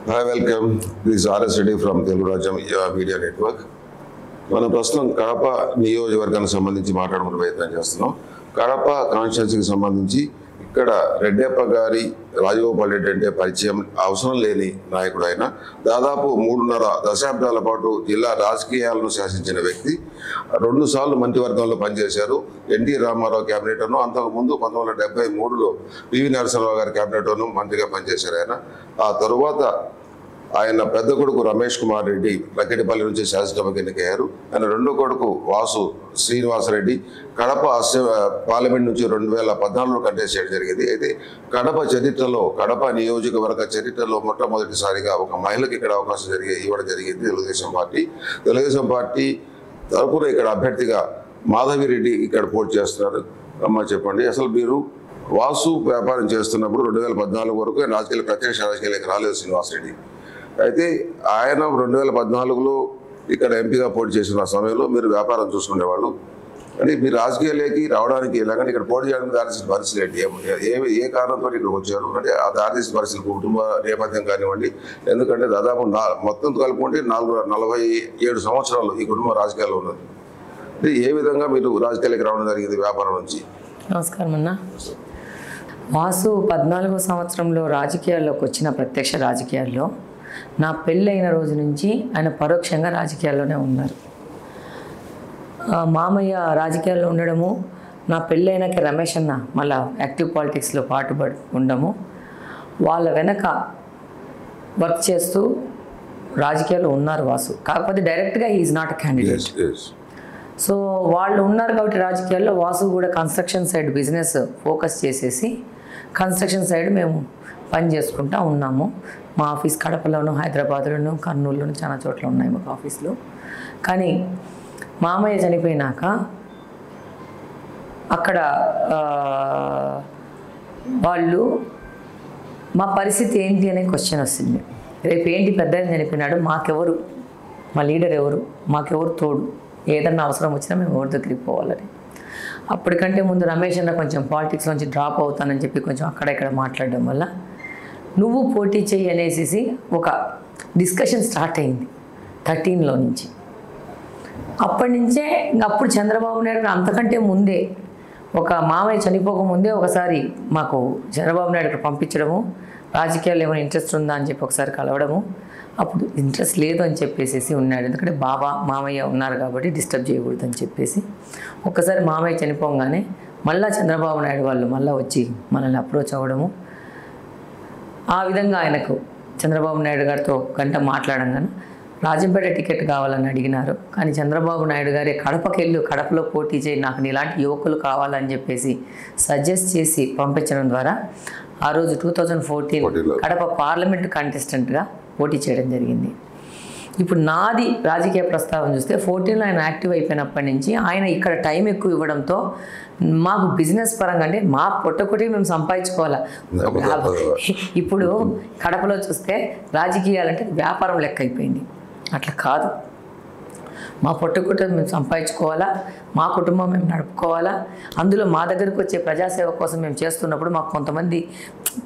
Hi, welcome. This is RS Reddy from Telugu Rajam Media Network. మనం ప్రస్తుతం కడప నియోజకవర్గానికి సంబంధించి మాట్లాడుకునే ప్రయత్నం చేస్తున్నాం. కడప కాన్స్టిట్యున్సీకి సంబంధించి ఇక్కడ రెడ్డప్ప గారి రాజగోపాల్ రెడ్డి అంటే పరిచయం అవసరం లేని నాయకుడు ఆయన. దాదాపు 3.5 దశాబ్దాల పాటు జిల్లా రాజకీయాలను శాసించిన వ్యక్తి. 2 సార్లు మంత్రివర్గంలో పనిచేశారు. ఎన్టీ రామారావు క్యాబినెట్ను, అంతకుముందు 1973లో పివి నరసింహారావు గారి క్యాబినెట్ను మంత్రిగా పనిచేశారు ఆయన. ఆ తరువాత ఆయన పెద్ద కొడుకు రమేష్ కుమార్ రెడ్డి లక్కెటిపల్లి నుంచి శాసనసభకు ఎన్నికయ్యారు. ఆయన రెండో కొడుకు వాసు శ్రీనివాసరెడ్డి కడప పార్లమెంట్ నుంచి 2014లో కంటెస్ట్ చేయడం జరిగింది. అయితే కడప చరిత్రలో, కడప నియోజకవర్గ చరిత్రలో మొట్టమొదటిసారిగా ఒక మహిళకి ఇక్కడ అవకాశం ఇవ్వడం జరిగింది. తెలుగుదేశం పార్టీ తరపున ఇక్కడ అభ్యర్థిగా మాధవిరెడ్డి ఇక్కడ పోటీ చేస్తున్నారు. అమ్మ చెప్పండి, అసలు మీరు వాసు వ్యాపారం చేస్తున్నప్పుడు 2014 వరకు ప్రత్యక్ష రాజకీయాలకు రాలేదు శ్రీనివాసరెడ్డి. అయితే ఆయన 2014లో ఇక్కడ ఎంపీగా పోటీ చేసిన సమయంలో మీరు వ్యాపారం చూసుకునేవాళ్ళు. అంటే మీరు రాజకీయాలకి రావడానికి ఎలాగంటే ఇక్కడ పోటీ చేయడానికి దారితీసిన పరిస్థితి ఏంటి? ఏ కారణంతో ఇక్కడికి వచ్చారు? అంటే ఆ దారితీసిన పరిస్థితి కుటుంబ నేపథ్యం కానివ్వండి. ఎందుకంటే దాదాపు మొత్తం కలుపుకుంటే 47 సంవత్సరాలు ఈ కుటుంబ రాజకీయాల్లో ఉన్నది. అంటే ఏ విధంగా మీరు రాజకీయాలకు రావడం జరిగింది వ్యాపారం నుంచి? నమస్కారం అన్న. వాసు 14వ సంవత్సరంలో రాజకీయాల్లోకి వచ్చిన ప్రత్యక్ష రాజకీయాల్లో నా పెళ్ళైన రోజు నుంచి ఆయన పరోక్షంగా రాజకీయాల్లోనే ఉన్నారు. మామయ్య రాజకీయాల్లో ఉండడము, నా పెళ్ళైనాక రమేష్ అన్న మళ్ళీ యాక్టివ్ పాలిటిక్స్లో పాటుపడి ఉండము, వాళ్ళ వెనక వర్క్ చేస్తూ రాజకీయాల్లో ఉన్నారు వాసు. కాకపోతే డైరెక్ట్గా is not a candidate. So వాళ్ళు ఉన్నారు కాబట్టి రాజకీయాల్లో వాసు కూడా కన్స్ట్రక్షన్ సైడ్ బిజినెస్ ఫోకస్ చేసేసి కన్స్ట్రక్షన్ సైడ్ మేము పని చేసుకుంటూ ఉన్నాము. మా ఆఫీస్ కడపలోను, హైదరాబాద్లోను, కర్నూలులోను చాలా చోట్ల ఉన్నాయి మాకు ఆఫీసులు. కానీ మామయ్య చనిపోయినాక అక్కడ వాళ్ళు మా పరిస్థితి ఏంటి అనే క్వశ్చన్ వస్తుంది. రేపు ఏంటి పెద్ద చనిపోయినాడు, మాకెవరు, మా లీడర్ ఎవరు, మాకెవరు తోడు, ఏదన్నా అవసరం వచ్చినా మేము ఎవరి దగ్గరికి పోవాలని. అప్పటికంటే ముందు రమేష్ అన్న కొంచెం పాలిటిక్స్ నుంచి డ్రాప్ అవుతానని చెప్పి కొంచెం అక్కడ ఇక్కడ మాట్లాడడం వల్ల నువ్వు పోటీ చెయ్యి అనేసి ఒక డిస్కషన్ స్టార్ట్ అయింది 13లో నుంచి. అప్పటి నుంచే అప్పుడు చంద్రబాబు నాయుడు అంతకంటే ముందే ఒక మామయ్య చనిపోకముందే ఒకసారి మాకు చంద్రబాబు నాయుడు పంపించడము, రాజకీయాలు ఏమైనా ఇంట్రెస్ట్ ఉందా అని చెప్పి ఒకసారి కలవడము. అప్పుడు ఇంట్రెస్ట్ లేదు అని చెప్పేసి ఉన్నాడు. ఎందుకంటే మామయ్య ఉన్నారు కాబట్టి డిస్టర్బ్ చేయకూడదు అని చెప్పేసి ఒక్కసారి మామయ్య చనిపోగానే మళ్ళీ చంద్రబాబు నాయుడు వాళ్ళు మళ్ళీ వచ్చి మనల్ని అప్రోచ్ అవ్వడము. ఆ విధంగా ఆయనకు చంద్రబాబు నాయుడు గారితో గంట మాట్లాడంగానే రాజంపేట టికెట్ కావాలని అడిగినారు. కానీ చంద్రబాబు నాయుడు గారే కడపలో పోటీ చేయి, నాకు ఇలాంటి యువకులు కావాలని చెప్పేసి సజెస్ట్ చేసి పంపించడం ద్వారా ఆ రోజు 2014 కడప పార్లమెంటు కంటెస్టెంట్గా పోటీ చేయడం జరిగింది. ఇప్పుడు నాది రాజకీయ ప్రస్తావన చూస్తే 14లో ఆయన యాక్టివ్ అయిపోయినప్పటి నుంచి ఆయన ఇక్కడ టైం ఎక్కువ ఇవ్వడంతో మాకు బిజినెస్ పరంగా అంటే మా పొట్టకొట్టి మేము సంపాదించుకోవాలా. ఇప్పుడు కడపలో చూస్తే రాజకీయాలంటే వ్యాపారం లెక్క అయిపోయింది. అట్లా కాదు, మా పొట్టకొట్ట మేము సంపాదించుకోవాలా, మా కుటుంబం మేము నడుపుకోవాలా. అందులో మా దగ్గరకు వచ్చే ప్రజాసేవ కోసం మేము చేస్తున్నప్పుడు మాకు కొంతమంది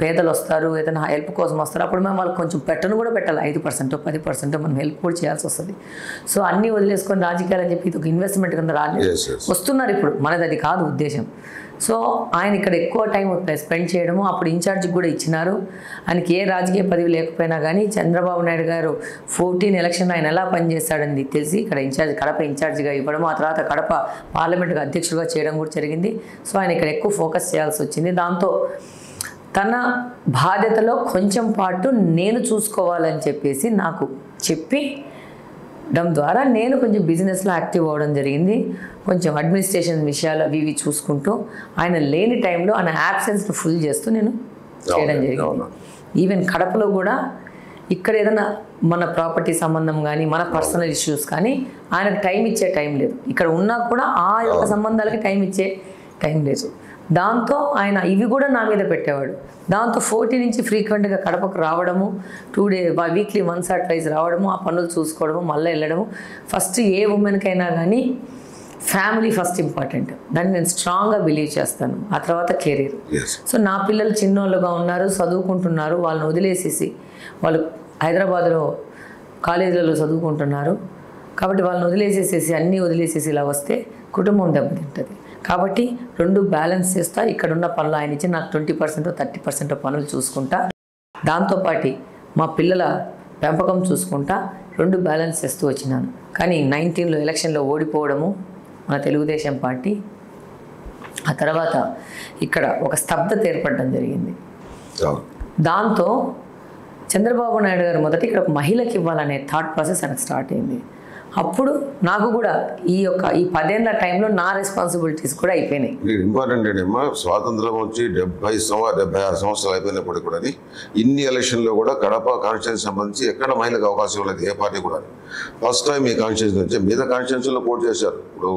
పేదలు వస్తారు, ఏదైనా హెల్ప్ కోసం వస్తారు. అప్పుడు మేము వాళ్ళకి కొంచెం కూడా పెట్టాలి, 5% 10% మనం హెల్ప్ కూడా చేయాల్సి వస్తుంది. సో అన్నీ వదిలేసుకొని రాజకీయాలు అని చెప్పి ఇది ఒక ఇన్వెస్ట్మెంట్ కింద రాలేదు. వస్తున్నారు ఇప్పుడు, మనది అది కాదు ఉద్దేశం. సో ఆయన ఇక్కడ ఎక్కువ టైం స్పెండ్ చేయడము, అప్పుడు ఇన్ఛార్జ్కి కూడా ఇచ్చినారు. ఆయనకి ఏ రాజకీయ పదవి లేకపోయినా కానీ చంద్రబాబు నాయుడు గారు 14 ఎలక్షన్ ఆయన ఎలా పనిచేస్తాడని తెలిసి ఇక్కడ కడప ఇన్ఛార్జిగా ఇవ్వడము, ఆ తర్వాత కడప పార్లమెంటుగా అధ్యక్షుడిగా చేయడం కూడా జరిగింది. సో ఆయన ఇక్కడ ఎక్కువ ఫోకస్ చేయాల్సి వచ్చింది. దాంతో తన బాధ్యతలో కొంచెం పాటు నేను చూసుకోవాలని చెప్పేసి నాకు చెప్పి ద్వారా నేను కొంచెం బిజినెస్లో యాక్టివ్ అవ్వడం జరిగింది. కొంచెం అడ్మినిస్ట్రేషన్ విషయాలు అవి చూసుకుంటూ ఆయన లేని టైంలో ఆయన యాబ్సెన్స్ని ఫుల్ చేస్తూ నేను చేయడం జరిగింది. ఈవెన్ కడపలో కూడా ఇక్కడ ఏదైనా మన ప్రాపర్టీ సంబంధం కానీ మన పర్సనల్ ఇష్యూస్ కానీ ఆయనకు టైం ఇచ్చే టైం లేదు. ఇక్కడ ఉన్నా కూడా ఆ యొక్క సంబంధాలకి టైం ఇచ్చే టైం లేదు. దాంతో ఆయన ఇవి కూడా నా మీద పెట్టేవాడు. దాంతో 14 నుంచి ఫ్రీక్వెంట్గా కడపకు రావడము, 2 days weekly once or twice రావడము, ఆ పనులు చూసుకోవడము, మళ్ళీ వెళ్ళడము. ఫస్ట్ ఏ ఉమెన్కైనా కానీ ఫ్యామిలీ ఫస్ట్ ఇంపార్టెంట్, దాన్ని నేను స్ట్రాంగ్గా బిలీవ్ చేస్తాను. ఆ తర్వాత కెరీర్. సో నా పిల్లలు చిన్నోళ్ళుగా ఉన్నారు, చదువుకుంటున్నారు, వాళ్ళని వదిలేసేసి వాళ్ళు హైదరాబాద్లో కాలేజీలలో చదువుకుంటున్నారు. కాబట్టి వాళ్ళని వదిలేసేసేసి అన్నీ వదిలేసేసి ఇలా వస్తే కుటుంబం దెబ్బతింటుంది. కాబట్టి రెండు బ్యాలెన్స్ చేస్తా. ఇక్కడ ఉన్న పనులు ఆయన ఇచ్చి నాకు 20% 30% పనులు చూసుకుంటా, దాంతోపాటు మా పిల్లల పెంపకం చూసుకుంటా, రెండు బ్యాలెన్స్ చేస్తూ వచ్చినాను. కానీ 19లో ఎలక్షన్లో ఓడిపోవడము మన తెలుగుదేశం పార్టీ, ఆ తర్వాత ఇక్కడ ఒక స్తబ్దత ఏర్పడడం జరిగింది. దాంతో చంద్రబాబు నాయుడు గారు మొదట ఇక్కడ ఒక మహిళకి ఇవ్వాలనే థాట్ ప్రాసెస్ ఆయనకు స్టార్ట్ అయింది. అప్పుడు నాకు కూడా ఈ 10 ఏళ్ల టైంలో నా రెస్పాన్సిబిలిటీస్ కూడా అయిపోయినాయి. ఇంపార్టెంట్ ఏంటమ్మా, స్వాతంత్రం వచ్చి 76 సంవత్సరాలు అయిపోయినప్పుడు కూడా ఇన్ని ఎలక్షన్లో కూడా కడప కాన్స్టిట్యూన్సీ సంబంధించి ఎక్కడ మహిళకు అవకాశం ఇవ్వలేదు ఏ పార్టీ కూడా. ఫస్ట్ టైం ఈ కాన్స్టిట్యూన్సీ నుంచి మిగతా కాన్స్టిట్యూన్సీలో పోటీ చేశారు. ఇప్పుడు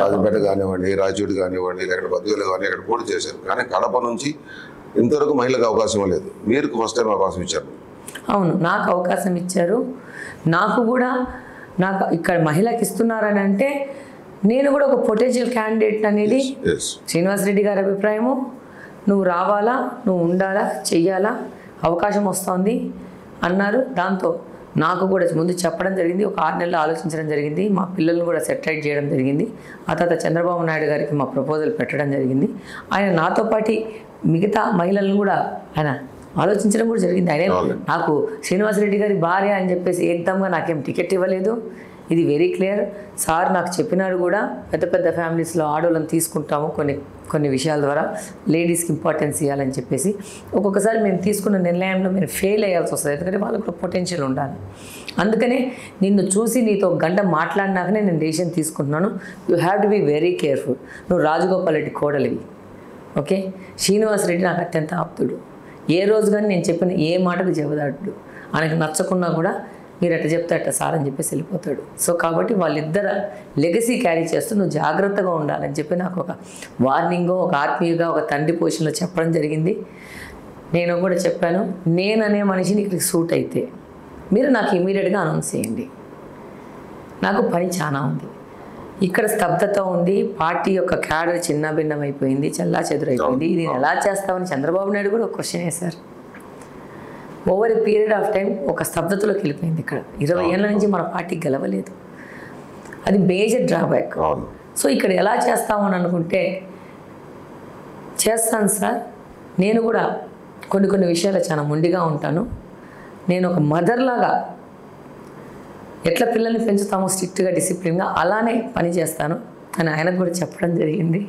రాజంపేట కానివ్వండి, రాజచోటి కానివ్వండి, ఇక్కడ బద్వేలు కానీ ఇక్కడ పోటీ చేశారు. కానీ కడప నుంచి ఇంతవరకు మహిళకు అవకాశం లేదు. మీరు ఫస్ట్ టైం అవకాశం ఇచ్చారు. అవును, నాకు అవకాశం ఇచ్చారు. నాకు ఇక్కడ మహిళకి ఇస్తున్నారని అంటే నేను కూడా ఒక పొటెన్షియల్ క్యాండిడేట్ అనేది శ్రీనివాసరెడ్డి గారి అభిప్రాయము. నువ్వు రావాలా, నువ్వు ఉండాలా, చెయ్యాలా, అవకాశం వస్తుంది అన్నారు. దాంతో నాకు కూడా ముందు చెప్పడం జరిగింది. ఒక 6 నెలలు ఆలోచించడం జరిగింది. మా పిల్లల్ని కూడా సెటిలైట్ చేయడం జరిగింది. ఆ తర్వాత చంద్రబాబు నాయుడు గారికి మా ప్రపోజల్ పెట్టడం జరిగింది. ఆయన నాతో పాటు మిగతా మహిళలను కూడా ఆయన ఆలోచించడం కూడా జరిగింది. ఆయనే నాకు శ్రీనివాసరెడ్డి గారి భార్య అని చెప్పేసి ఏకదమ్గా నాకేం టికెట్ ఇవ్వలేదు. ఇది వెరీ క్లియర్. సార్ నాకు చెప్పినాడు కూడా, పెద్ద పెద్ద ఫ్యామిలీస్లో ఆడవాళ్ళని తీసుకుంటాము కొన్ని విషయాల ద్వారా, లేడీస్కి ఇంపార్టెన్స్ ఇవ్వాలని చెప్పేసి. ఒక్కొక్కసారి మేము తీసుకున్న నిర్ణయంలో మీరు ఫెయిల్ అయ్యాల్సి వస్తుంది, ఎందుకంటే వాళ్ళకు కూడా పొటెన్షియల్ ఉండాలి. అందుకనే నిన్ను చూసి నీతో గంట మాట్లాడినాకనే నేను డెసిషన్ తీసుకుంటున్నాను. You have to be very careful. నువ్వు రాజగోపాల్ రెడ్డి కోడలివి, ఓకే? శ్రీనివాసరెడ్డి నాకు అత్యంత ఆప్తుడు. ఏ రోజు కానీ నేను చెప్పిన ఏ మాటకు జవదాడు. ఆయనకు నచ్చకున్నా కూడా మీరు ఎట్ట చెప్తే అట్ట సార్ అని చెప్పేసి వెళ్ళిపోతాడు. సో కాబట్టి వాళ్ళిద్దరు లెగసీ క్యారీ చేస్తూ నువ్వు జాగ్రత్తగా ఉండాలని చెప్పి నాకు ఒక వార్నింగో, ఒక ఆత్మీయంగా, ఒక తండ్రి పొజిషన్లో చెప్పడం జరిగింది. నేను కూడా చెప్పాను, నేననే మనిషిని ఇక్కడికి సూట్ అయితే మీరు నాకు ఇమీడియట్గా అనౌన్స్ చేయండి. నాకు పని చాలా ఉంది. ఇక్కడ స్తబ్దత ఉంది. పార్టీ యొక్క క్యాడర్ చిన్న భిన్నం అయిపోయింది, చల్లా చెదురైపోయింది. ఇది ఎలా చేస్తామని చంద్రబాబు నాయుడు కూడా ఒక క్వశ్చన్ వేశారు. Over a period of time ఒక స్తబ్దతలోకి వెళ్ళిపోయింది. ఇక్కడ 20 ఏళ్ళ నుంచి మన పార్టీ గెలవలేదు. అది మేజర్ డ్రాబ్యాక్. సో ఇక్కడ ఎలా చేస్తామని అనుకుంటే చేస్తాను సార్. నేను కూడా కొన్ని విషయాలు చాలా మొండిగా ఉంటాను. నేను ఒక మదర్ లాగా ఎట్లా పిల్లల్ని పెంచుతామో స్ట్రిక్ట్గా, డిసిప్లిన్గా అలానే పని చేస్తాను అని ఆయనకు కూడా చెప్పడం జరిగింది.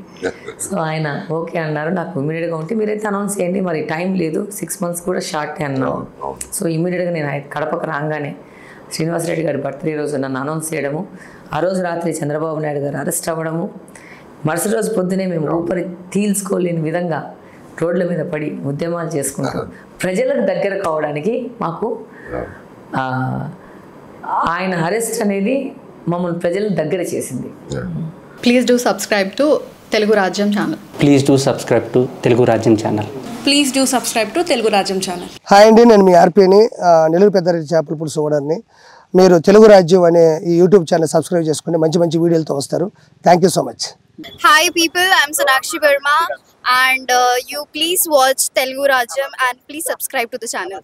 సో ఆయన ఓకే అన్నారు. నాకు ఇమీడియట్గా ఉంటే మీరైతే అనౌన్స్ చేయండి, మరి టైం లేదు, 6 months కూడా షార్ట్ అన్నాను. సో ఇమీడియట్గా నేను కడపకు రాగానే శ్రీనివాసరెడ్డి గారి బర్త్డే రోజు నన్ను అనౌన్స్ చేయడము, ఆ రోజు రాత్రి చంద్రబాబు నాయుడు గారు అరెస్ట్ అవ్వడము, మరుసటి రోజు పొద్దునే మేము ఊపిరి తీల్చుకోలేని విధంగా రోడ్ల మీద పడి ఉద్యమాలు చేసుకుంటాం. ప్రజలకు దగ్గర కావడానికి మాకు ఆయన అరెస్ట్ అనేది మమ్మల్ని ప్రజలను దగ్గర చేసింది. Please do subscribe to Telugu Rajyam channel. Please do subscribe to Telugu Rajyam channel. Please do subscribe to Telugu Rajyam channel. Hi అండి, నేను మీ ఆర్పీని, నెల్లూరు పెద్దారెడ్డి చేపల పులుసు ఓనర్ని. మీరు తెలుగు రాజ్యం అనే ఈ యూట్యూబ్ ఛానల్ సబ్స్క్రైబ్ చేసుకుని మంచి వీడియోలతో వస్తారు. Thank you so much. Hi people, I'm Sonakshi Verma and you please watch Telugu Rajam and please subscribe to the channel.